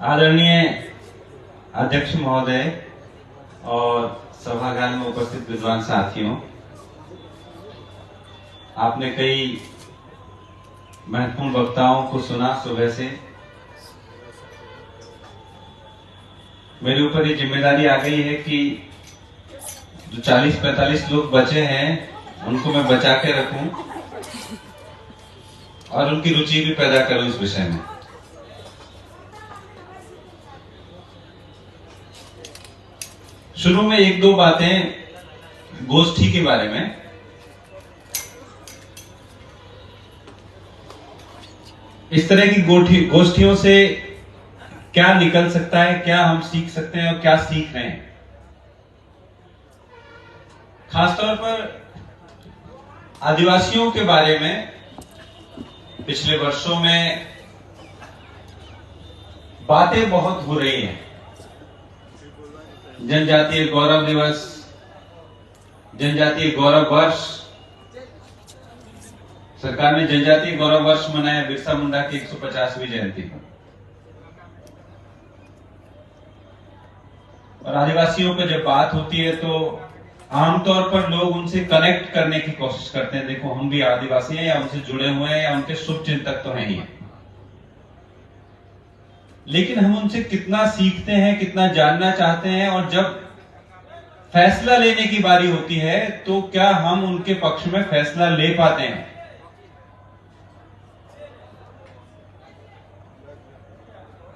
आदरणीय अध्यक्ष महोदय और सभागार में उपस्थित विद्वान साथियों, आपने कई महत्वपूर्ण वक्ताओं को सुना। सुबह से मेरे ऊपर ये जिम्मेदारी आ गई है कि जो 40-45 लोग बचे हैं उनको मैं बचा के रखूं और उनकी रुचि भी पैदा करूं इस विषय में। शुरू में एक दो बातें गोष्ठी के बारे में। इस तरह की गोष्ठियों से क्या निकल सकता है, क्या हम सीख सकते हैं और क्या सीख रहे हैं। खासतौर पर आदिवासियों के बारे में पिछले वर्षों में बातें बहुत हो रही हैं। जनजातीय गौरव दिवस, जनजातीय गौरव वर्ष, सरकार ने जनजातीय गौरव वर्ष मनाया बिरसा मुंडा की 150वीं जयंती पर। और आदिवासियों पर जब बात होती है तो आमतौर पर लोग उनसे कनेक्ट करने की कोशिश करते हैं। देखो, हम भी आदिवासी हैं या उनसे जुड़े हुए हैं या उनके शुभ चिंतक तो हैं ही। लेकिन हम उनसे कितना सीखते हैं, कितना जानना चाहते हैं, और जब फैसला लेने की बारी होती है तो क्या हम उनके पक्ष में फैसला ले पाते हैं।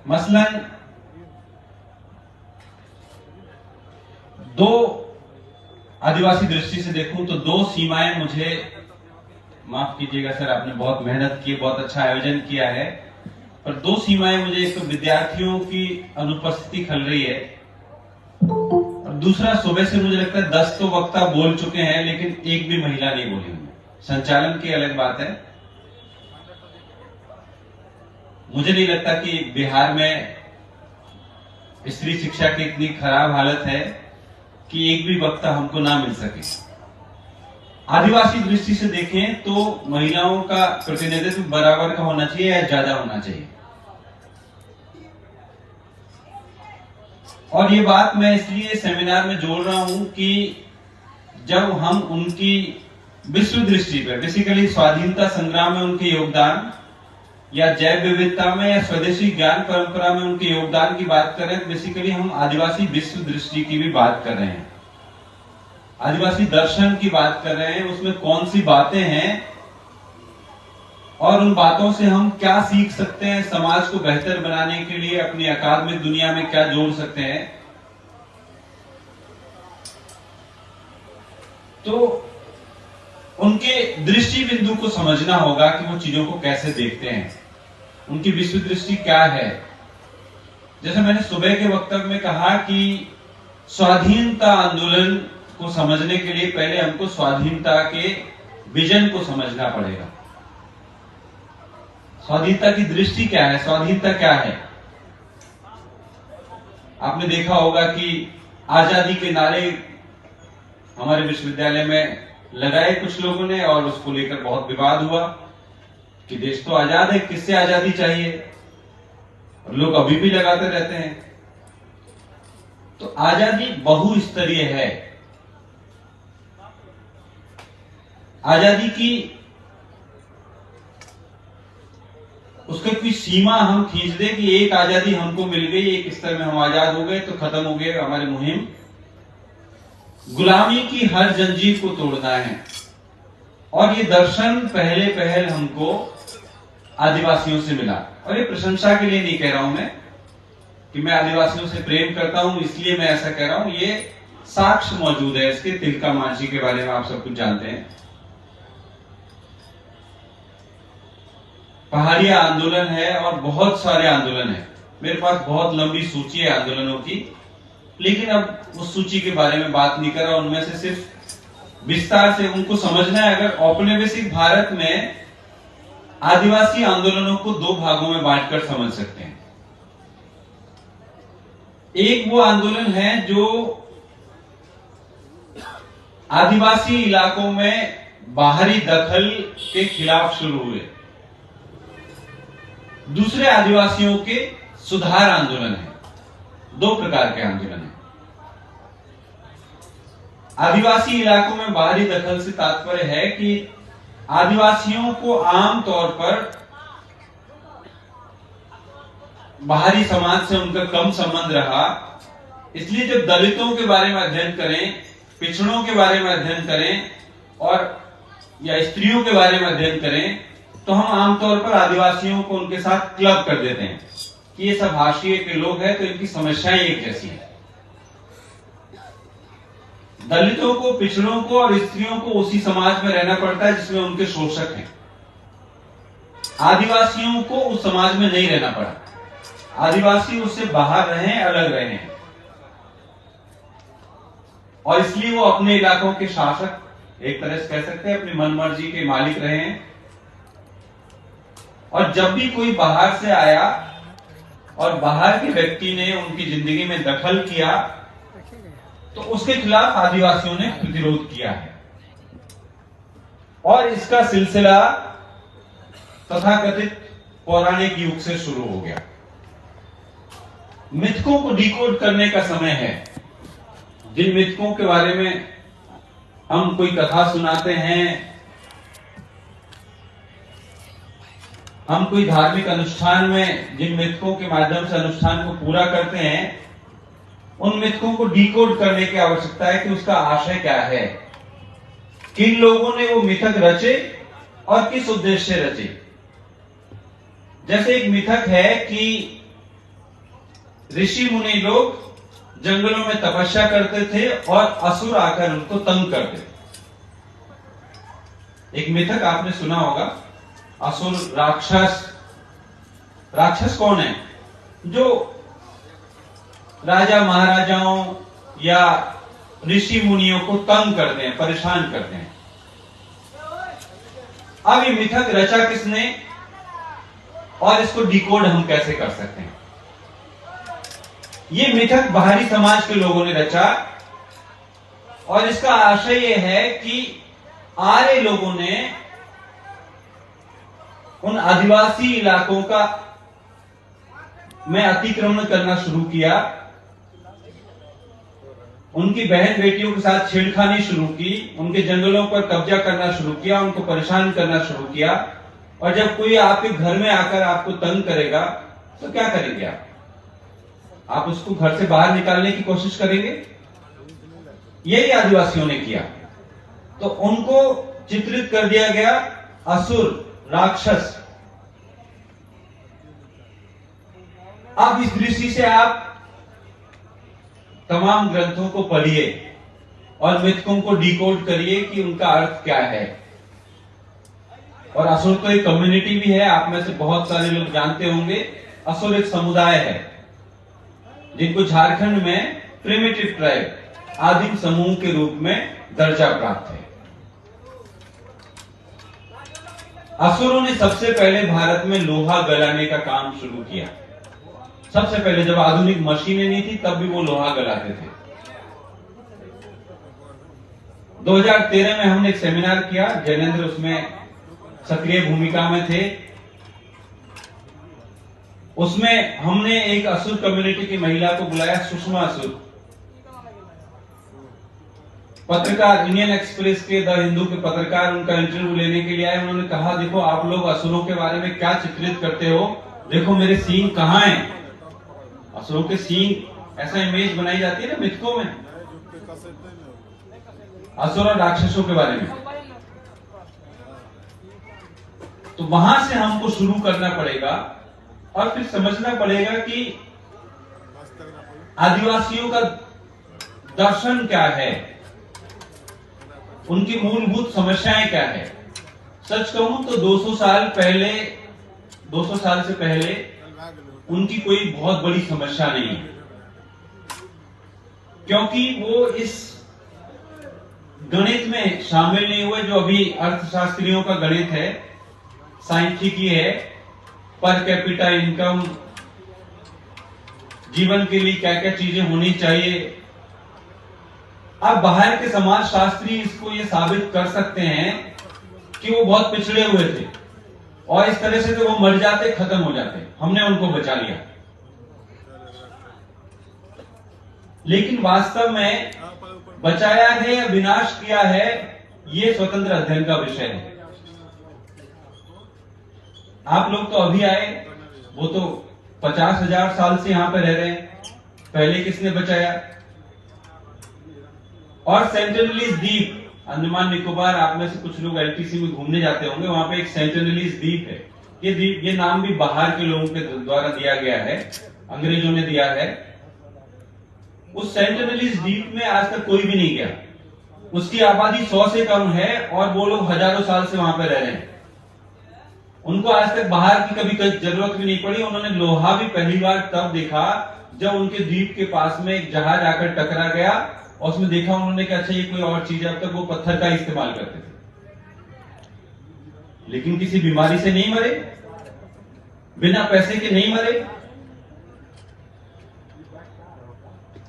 मसलन दो आदिवासी दृष्टि से देखूं तो दो सीमाएं मुझे, माफ कीजिएगा सर, आपने बहुत मेहनत की, बहुत अच्छा आयोजन किया है, पर दो सीमाएं मुझे, एक तो विद्यार्थियों की अनुपस्थिति खल रही है और दूसरा सुबह से मुझे लगता है 10 तो वक्ता बोल चुके हैं लेकिन एक भी महिला नहीं बोली हुई। संचालन की अलग बात है। मुझे नहीं लगता कि बिहार में स्त्री शिक्षा की इतनी खराब हालत है कि एक भी वक्ता हमको ना मिल सके। आदिवासी दृष्टि से देखें तो महिलाओं का प्रतिनिधित्व बराबर का होना चाहिए या ज्यादा होना चाहिए। और ये बात मैं इसलिए सेमिनार में जोड़ रहा हूं कि जब हम उनकी विश्व दृष्टि पर, बेसिकली स्वाधीनता संग्राम में उनके योगदान या जैव विविधता में या स्वदेशी ज्ञान परंपरा में उनके योगदान की बात करें तो बेसिकली हम आदिवासी विश्व दृष्टि की भी बात कर रहे हैं, आदिवासी दर्शन की बात कर रहे हैं। उसमें कौन सी बातें हैं और उन बातों से हम क्या सीख सकते हैं, समाज को बेहतर बनाने के लिए अपनी अकादमिक दुनिया में क्या जोड़ सकते हैं। तो उनके दृष्टि बिंदु को समझना होगा कि वो चीजों को कैसे देखते हैं, उनकी विश्व दृष्टि क्या है। जैसे मैंने सुबह के वक्तव्य में कहा कि स्वाधीनता आंदोलन को समझने के लिए पहले हमको स्वाधीनता के विजन को समझना पड़ेगा। स्वाधीनता की दृष्टि क्या है, स्वाधीनता क्या है। आपने देखा होगा कि आजादी के नारे हमारे विश्वविद्यालय में लगाए कुछ लोगों ने और उसको लेकर बहुत विवाद हुआ कि देश तो आजाद है, किससे आजादी चाहिए, और लोग अभी भी लगाते रहते हैं। तो आजादी बहुस्तरीय है। आजादी की उसका कोई सीमा हम खींच दे कि एक आजादी हमको मिल गई, एक स्तर में हम आजाद हो गए तो खत्म हो गए हमारी मुहिम। गुलामी की हर जंजीर को तोड़ना है। और ये दर्शन पहल हमको आदिवासियों से मिला। और ये प्रशंसा के लिए नहीं कह रहा हूं मैं कि मैं आदिवासियों से प्रेम करता हूं इसलिए मैं ऐसा कह रहा हूं। ये साक्ष्य मौजूद है इसके। तिलका मांझी के बारे में आप सब कुछ जानते हैं। पहाड़िया आंदोलन है और बहुत सारे आंदोलन है। मेरे पास बहुत लंबी सूची है आंदोलनों की, लेकिन अब उस सूची के बारे में बात नहीं कर रहा। उनमें से सिर्फ विस्तार से उनको समझना है। अगर औपनिवेशिक भारत में आदिवासी आंदोलनों को दो भागों में बांटकर समझ सकते हैं। एक वो आंदोलन है जो आदिवासी इलाकों में बाहरी दखल के खिलाफ शुरू हुए, दूसरे आदिवासियों के सुधार आंदोलन है। दो प्रकार के आंदोलन है। आदिवासी इलाकों में बाहरी दखल से तात्पर्य है कि आदिवासियों को आमतौर पर बाहरी समाज से उनका कम संबंध रहा, इसलिए जब दलितों के बारे में अध्ययन करें, पिछड़ों के बारे में अध्ययन करें और या स्त्रियों के बारे में अध्ययन करें, तो हम आमतौर पर आदिवासियों को उनके साथ क्लब कर देते हैं कि ये सब हाशिए के लोग हैं, तो इनकी समस्याएं एक जैसी हैं। दलितों को, पिछड़ों को और स्त्रियों को उसी समाज में रहना पड़ता है जिसमें उनके शोषक हैं। आदिवासियों को उस समाज में नहीं रहना पड़ा। आदिवासी उससे बाहर रहे, अलग रहे हैं, और इसलिए वो अपने इलाकों के शासक, एक तरह से कह सकते हैं अपनी मनमर्जी के मालिक रहे हैं। और जब भी कोई बाहर से आया और बाहर के व्यक्ति ने उनकी जिंदगी में दखल किया, तो उसके खिलाफ आदिवासियों ने प्रतिरोध किया है। और इसका सिलसिला तथाकथित पौराणिक युग से शुरू हो गया। मिथकों को डिकोड करने का समय है। जिन मिथकों के बारे में हम कोई कथा सुनाते हैं, हम कोई धार्मिक अनुष्ठान में जिन मिथकों के माध्यम से अनुष्ठान को पूरा करते हैं, उन मिथकों को डिकोड करने की आवश्यकता है कि उसका आशय क्या है, किन लोगों ने वो मिथक रचे और किस उद्देश्य से रचे। जैसे एक मिथक है कि ऋषि मुनि लोग जंगलों में तपस्या करते थे और असुर आकर उनको तंग करते थे। एक मिथक आपने सुना होगा, असुर, राक्षस। राक्षस कौन है? जो राजा महाराजाओं या ऋषि मुनियों को तंग करते हैं, परेशान करते हैं। अब ये मिथक रचा किसने और इसको डिकोड हम कैसे कर सकते हैं? ये मिथक बाहरी समाज के लोगों ने रचा और इसका आशय यह है कि आर्य लोगों ने उन आदिवासी इलाकों का में अतिक्रमण करना शुरू किया, उनकी बहन बेटियों के साथ छेड़खानी शुरू की, उनके जंगलों पर कब्जा करना शुरू किया, उनको परेशान करना शुरू किया। और जब कोई आपके घर में आकर आपको तंग करेगा तो क्या करेंगे आप उसको घर से बाहर निकालने की कोशिश करेंगे। यही आदिवासियों ने किया। तो उनको चित्रित कर दिया गया असुर, राक्षस। अब इस दृष्टि से आप तमाम ग्रंथों को पढ़िए और मिथकों को डिकोड करिए कि उनका अर्थ क्या है। और असुर तो एक कम्युनिटी भी है, आप में से बहुत सारे लोग जानते होंगे। असुर एक समुदाय है जिनको झारखंड में प्रिमिटिव ट्राइब, आदिम समूह के रूप में दर्जा प्राप्त है। असुरों ने सबसे पहले भारत में लोहा गलाने का काम शुरू किया। सबसे पहले, जब आधुनिक मशीनें नहीं थी तब भी वो लोहा गलाते थे। 2013 में हमने एक सेमिनार किया, जैनेंद्र उसमें सक्रिय भूमिका में थे। उसमें हमने एक असुर कम्युनिटी की महिला को बुलाया, सुषमा असुर। पत्रकार, इंडियन एक्सप्रेस के, द हिंदू के पत्रकार उनका इंटरव्यू लेने के लिए आए। उन्होंने कहा, देखो आप लोग असुरों के बारे में क्या चित्रित करते हो, देखो मेरे सींग कहाँ हैं। असुरों के सींग, ऐसा इमेज बनाई जाती है ना मिथकों में, असुर और राक्षसों के बारे में। तो वहां से हमको शुरू करना पड़ेगा और फिर समझना पड़ेगा कि आदिवासियों का दर्शन क्या है, उनकी मूलभूत समस्याएं क्या है। सच कहूं तो 200 साल से पहले उनकी कोई बहुत बड़ी समस्या नहीं है, क्योंकि वो इस गणित में शामिल नहीं हुए जो अभी अर्थशास्त्रियों का गणित है, सांख्यिकी है, पर कैपिटा इनकम, जीवन के लिए क्या क्या चीजें होनी चाहिए। अब बाहर के समाज शास्त्री इसको ये साबित कर सकते हैं कि वो बहुत पिछड़े हुए थे और इस तरह से तो वो मर जाते, खत्म हो जाते। हमने उनको बचा लिया। लेकिन वास्तव में बचाया है या विनाश किया है, ये स्वतंत्र अध्ययन का विषय है। आप लोग तो अभी आए, वो तो 50,000 साल से यहां पे रह रहे हैं, पहले किसने बचाया? और सेंटिनलीज द्वीप, अंडमान निकोबार, आप में से कुछ लोग एलटीसी में घूमने जाते होंगे, वहां पे एक सेंटिनलीज द्वीप है। ये द्वीप, ये नाम भी बाहर के लोगों के द्वारा दिया गया है, अंग्रेजों ने दिया है। उस सेंटिनलीज द्वीप में आज तक कोई भी नहीं गया। उसकी आबादी 100 से कम है और वो लोग हजारों साल से वहां पे रह रहे हैं। उनको आज तक बाहर की कभी जरूरत भी नहीं पड़ी। उन्होंने लोहा भी पहली बार तब देखा जब उनके द्वीप के पास में एक जहाज आकर टकरा गया और उसमें देखा उन्होंने कि अच्छा ये कोई और चीज है। अब तक वो पत्थर का इस्तेमाल करते थे, लेकिन किसी बीमारी से नहीं मरे, बिना पैसे के नहीं मरे।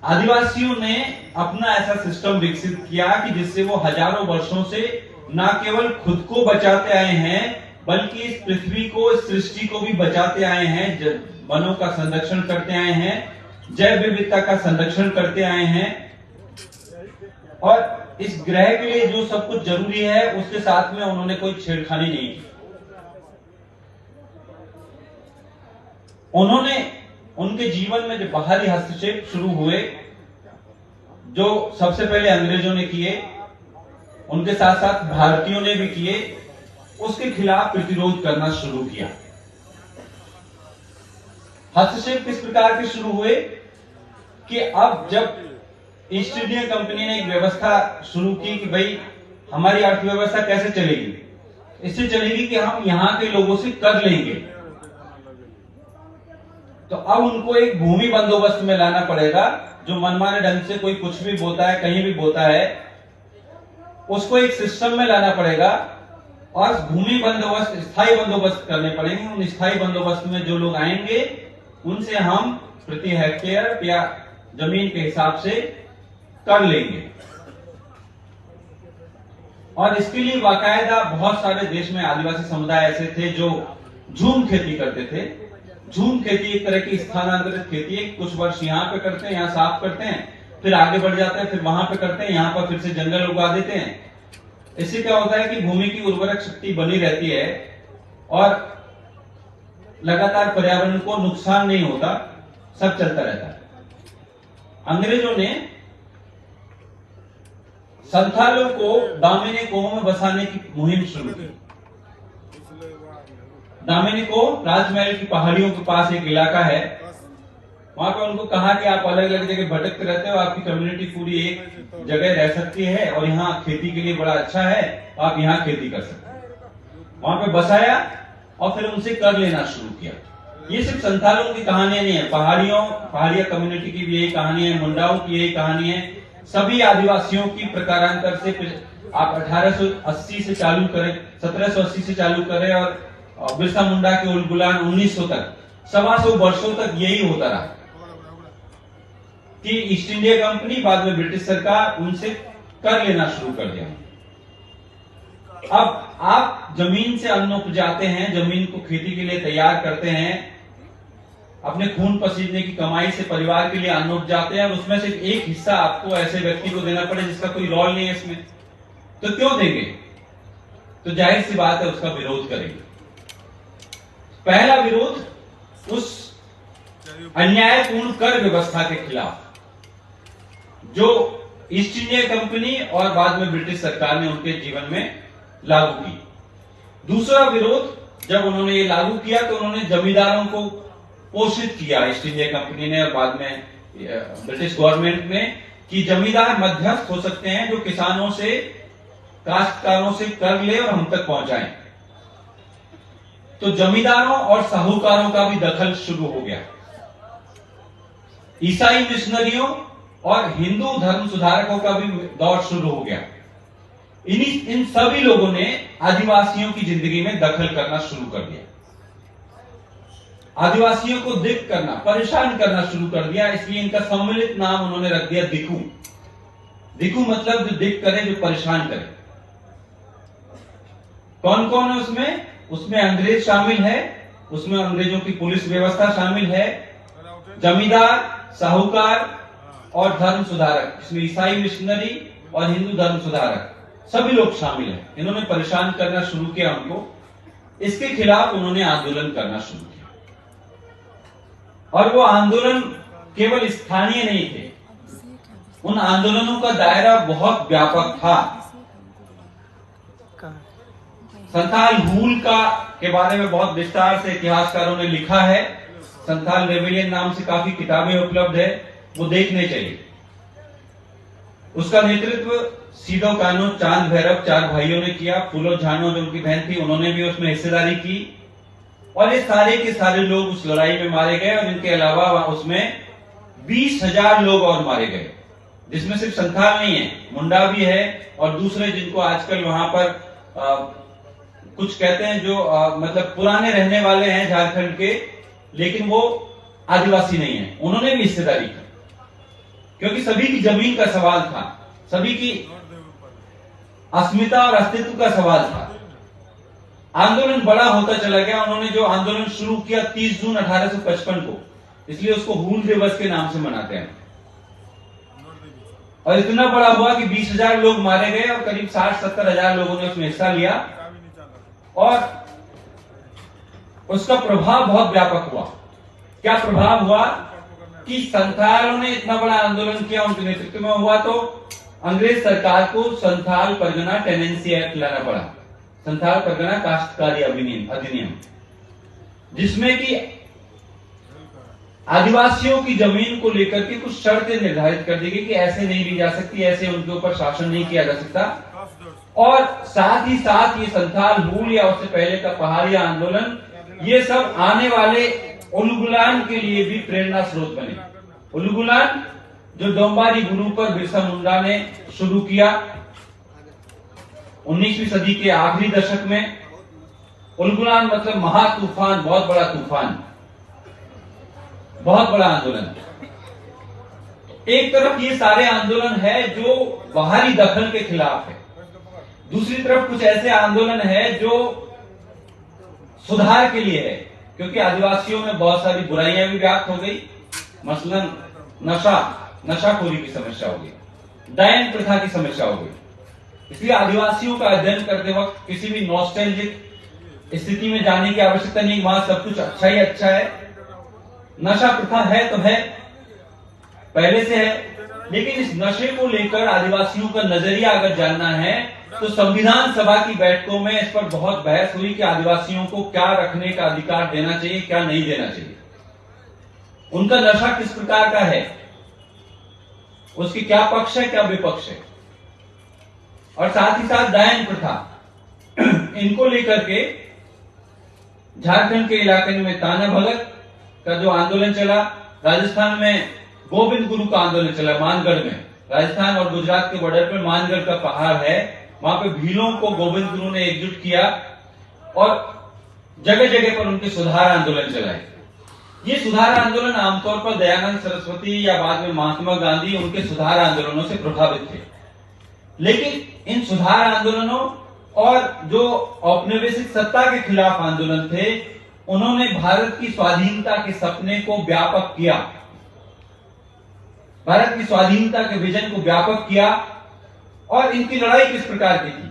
आदिवासियों ने अपना ऐसा सिस्टम विकसित किया कि जिससे वो हजारों वर्षों से न केवल खुद को बचाते आए हैं, बल्कि इस पृथ्वी को, इस सृष्टि को भी बचाते आए हैं, वनों का संरक्षण करते आए हैं, जैव विविधता का संरक्षण करते आए हैं। और इस ग्रह के लिए जो सब कुछ जरूरी है उसके साथ में उन्होंने कोई छेड़खानी नहीं की। उन्होंने उनके जीवन में जो बाहरी हस्तक्षेप शुरू हुए, जो सबसे पहले अंग्रेजों ने किए, उनके साथ साथ भारतीयों ने भी किए, उसके खिलाफ प्रतिरोध करना शुरू किया। हस्तक्षेप किस प्रकार के शुरू हुए कि अब जब ईस्ट इंडिया कंपनी ने एक व्यवस्था शुरू की कि भाई हमारी अर्थव्यवस्था कैसे चलेगी, इससे चलेगी कि हम यहां के लोगों से कर लेंगे। तो अब उनको एक भूमि बंदोबस्त में लाना पड़ेगा। जो मनमाने ढंग से कोई कुछ भी बोता है, कहीं भी बोता है, उसको एक सिस्टम में लाना पड़ेगा और भूमि बंदोबस्त, स्थायी बंदोबस्त करने पड़ेंगे। उन स्थायी बंदोबस्त में जो लोग आएंगे उनसे हम प्रति हेक्टेयर या जमीन के हिसाब से कर लेंगे। और इसके लिए बाकायदा बहुत सारे देश में आदिवासी समुदाय ऐसे थे जो झूम खेती करते थे। झूम खेती एक तरह की स्थानांतरित खेती है। कुछ वर्ष यहाँ पे करते हैं, यहाँ साफ करते हैं, फिर आगे बढ़ जाते हैं, फिर वहां पे करते हैं, यहाँ पर फिर से जंगल उगा देते हैं। इससे क्या होता है कि भूमि की उर्वरक शक्ति बनी रहती है और लगातार पर्यावरण को नुकसान नहीं होता, सब चलता रहता है। अंग्रेजों ने संथालों को दामिनी कोह में बसाने की मुहिम शुरू की। दामिनी कोह राजमहल की पहाड़ियों के पास एक इलाका है। वहां पे उनको कहा कि आप अलग अलग जगह भटकते रहते हो, आपकी कम्युनिटी पूरी एक जगह रह सकती है और यहाँ खेती के लिए बड़ा अच्छा है, आप यहाँ खेती कर सकते हैं। वहां पे बसाया और फिर उनसे कर लेना शुरू किया। ये सिर्फ संथालों की कहानियां नहीं है, पहाड़िया कम्युनिटी की भी यही कहानी है, मुंडाओं की यही कहानी है। सभी आदिवासियों की प्रकारांतर से आप 1880 से चालू करें, 1780 से चालू करें और बिरसा मुंडा के उलगुलान 1900 तक, 125 वर्षों तक यही होता रहा कि ईस्ट इंडिया कंपनी, बाद में ब्रिटिश सरकार, उनसे कर लेना शुरू कर दिया। अब आप जमीन से अन्न उपजाते हैं, जमीन को खेती के लिए तैयार करते हैं, अपने खून पसीने की कमाई से परिवार के लिए अन्न उपजाते हैं और उसमें से एक हिस्सा आपको ऐसे व्यक्ति को देना पड़े जिसका कोई रोल नहीं है इसमें, तो क्यों देंगे? तो जाहिर सी बात है उसका विरोध करेंगे। पहला विरोध उस अन्यायपूर्ण कर व्यवस्था के खिलाफ जो ईस्ट इंडिया कंपनी और बाद में ब्रिटिश सरकार ने उनके जीवन में लागू की। दूसरा विरोध, जब उन्होंने ये लागू किया तो उन्होंने जमींदारों को पोषित किया, ईस्ट इंडिया कंपनी ने और बाद में ब्रिटिश गवर्नमेंट ने, कि जमींदार मध्यस्थ हो सकते हैं जो किसानों से, काश्तकारों से कर ले और हम तक पहुंचाएं। तो जमींदारों और साहूकारों का भी दखल शुरू हो गया। ईसाई मिशनरियों और हिंदू धर्म सुधारकों का भी दौर शुरू हो गया। इन सभी लोगों ने आदिवासियों की जिंदगी में दखल करना शुरू कर दिया, आदिवासियों को दिक्क करना, परेशान करना शुरू कर दिया। इसलिए इनका सम्मिलित नाम उन्होंने रख दिया दिक्कू। दिक्कू मतलब जो दिक्क करे, जो परेशान करे। कौन कौन है उसमें? उसमें अंग्रेज शामिल है, उसमें अंग्रेजों की पुलिस व्यवस्था शामिल है, जमींदार, साहूकार और धर्म सुधारक, इसमें ईसाई मिशनरी और हिंदू धर्म सुधारक सभी लोग शामिल हैं। इन्होंने परेशान करना शुरू किया उनको, इसके खिलाफ उन्होंने आंदोलन करना शुरू किया। और वो आंदोलन केवल स्थानीय नहीं थे, उन आंदोलनों का दायरा बहुत व्यापक था। संथाल हूल का के बारे में बहुत विस्तार से इतिहासकारों ने लिखा है। संथाल रेबेलियन नाम से काफी किताबें उपलब्ध है, वो देखने चाहिए। उसका नेतृत्व सीधो कानो, चांद भैरव, 4 भाइयों ने किया। फूलो झानो जो उनकी बहन थी, उन्होंने भी उसमें हिस्सेदारी की। और ये सारे के सारे लोग उस लड़ाई में मारे गए। और इनके अलावा उसमें 20,000 लोग और मारे गए, जिसमें सिर्फ संथाल नहीं है, मुंडा भी है और दूसरे जिनको आजकल वहां पर कुछ कहते हैं, जो मतलब पुराने रहने वाले हैं झारखंड के, लेकिन वो आदिवासी नहीं है, उन्होंने भी हिस्सेदारी की। क्योंकि सभी की जमीन का सवाल था, सभी की अस्मिता और अस्तित्व का सवाल था। आंदोलन बड़ा होता चला गया। उन्होंने जो आंदोलन शुरू किया 30 जून 1855 को, इसलिए उसको हूल दिवस के नाम से मनाते हैं। और इतना बड़ा हुआ कि 20,000 लोग मारे गए और करीब 60-70 हजार लोगों ने उसमें हिस्सा लिया। और उसका प्रभाव बहुत व्यापक हुआ। क्या प्रभाव हुआ कि संथालों ने इतना बड़ा आंदोलन किया, उनके नेतृत्व में हुआ, तो अंग्रेज सरकार को संथाल परगना टेनेंसी एक्ट लाना पड़ा, संथाल परगना काश्तकारी अधिनियम, जिसमें कि आदिवासियों की जमीन को लेकर के कुछ शर्तें निर्धारित कर दी गई कि ऐसे नहीं ली जा सकती, ऐसे उनके ऊपर शासन नहीं किया जा सकता। और साथ ही साथ ये संथाल हूल या उससे पहले का पहाड़िया आंदोलन, ये सब आने वाले उलगुलान के लिए भी प्रेरणा स्रोत बने। उलगुलान जो डोंबारी गुरु पर बिरसा मुंडा ने शुरू किया 19वीं सदी के आखिरी दशक में। उलगुलान मतलब महातूफान, बहुत बड़ा तूफान, बहुत बड़ा आंदोलन। एक तरफ ये सारे आंदोलन है जो बाहरी दखल के खिलाफ है, दूसरी तरफ कुछ ऐसे आंदोलन है जो सुधार के लिए है, क्योंकि आदिवासियों में बहुत सारी बुराइयां भी व्याप्त हो गई। मसलन नशाखोरी की समस्या हो गई, डायन प्रथा की समस्या हो गई। इसलिए आदिवासियों का अध्ययन करते वक्त किसी भी नॉस्टैल्जिक स्थिति में जाने की आवश्यकता नहीं, वहां सब कुछ अच्छा ही अच्छा है। नशा प्रथा है तो है, पहले से है, लेकिन इस नशे को लेकर आदिवासियों का नजरिया अगर जानना है तो संविधान सभा की बैठकों में इस पर बहुत बहस हुई कि आदिवासियों को क्या रखने का अधिकार देना चाहिए, क्या नहीं देना चाहिए, उनका नशा किस प्रकार का है, उसके क्या पक्ष है क्या विपक्ष है। और साथ ही साथ डायन प्रथा, इनको लेकर के झारखंड के इलाके में ताना भगत का जो आंदोलन चला, राजस्थान में गोविंद गुरु का आंदोलन चला मानगढ़ में। राजस्थान और गुजरात के बॉर्डर पर मानगढ़ का पहाड़ है, वहां पे भीलों को गोविंद गुरु ने एकजुट किया और जगह जगह पर उनके सुधार आंदोलन चलाए। ये सुधार आंदोलन आमतौर पर दयानंद सरस्वती या बाद में महात्मा गांधी उनके सुधार आंदोलनों से प्रभावित थे। लेकिन इन सुधार आंदोलनों और जो औपनिवेशिक सत्ता के खिलाफ आंदोलन थे, उन्होंने भारत की स्वाधीनता के सपने को व्यापक किया, भारत की स्वाधीनता के विजन को व्यापक किया। और इनकी लड़ाई किस प्रकार की थी,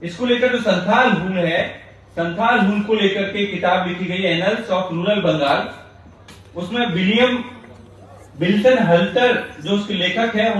इसको लेकर जो संथाल हूल है, संथाल हूल को लेकर के किताब लिखी गई एनल्स ऑफ रूरल बंगाल। उसमें विलियम बिल्टन हल्टर जो उसके लेखक है,